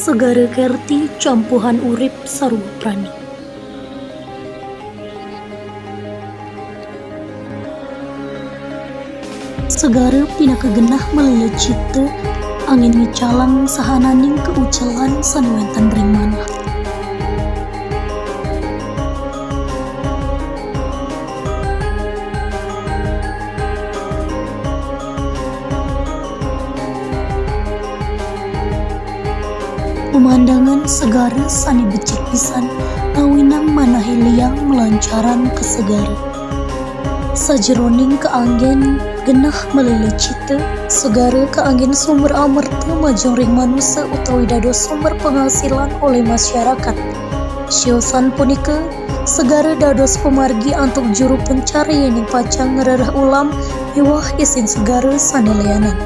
Segara kerti campuhan urip sarua prani. Segara pinaka genah melele cipta, angin ngicalang sahananing keucelan sanuentan ring manah. Pemandangan segara sani becik pisan, awinang manahe liang melancaran ke segara. Sajeroning keanggen genah melele cita, segara keanggen sumber amerta majong ring manusia utawi dados sumber penghasilan oleh masyarakat. Siosan punika, segara dados pemargi antuk juru pencari yang pacang ngerereh ulam iwah isin segara sani leanan.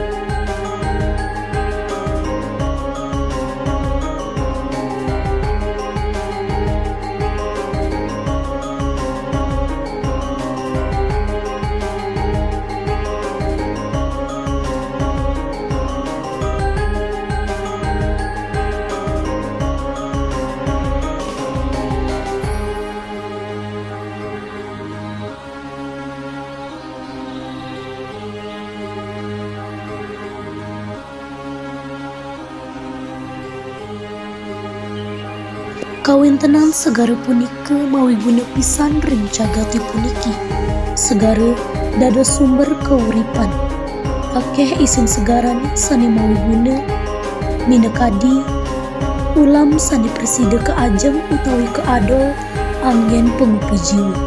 Kawintenan segara punika mawi guna pisan ring cagati puniki. Segara dados sumber keuripan. Akeh isin segarani sani mawi guna minekadi ulam sani presida ke ajeng utawi ke adol anggen pengupi jiwa.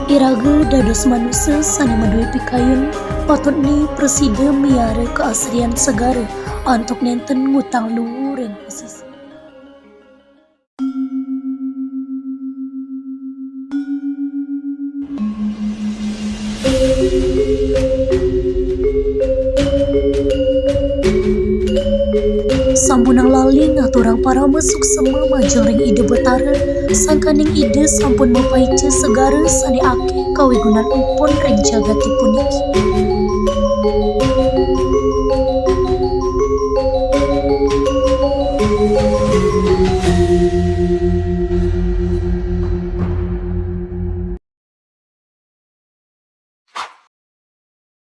Iraga dados manusia sani madue pikayun patutni presida miara keasrian segara antuk nenten ngutang luhur yang pesisir. Sampunang lali ngaturang para mesuk sema majeng ring ide betara, sangkaning ide sampun mapaice segara sani ake kawigunan upon ring jagati puniki.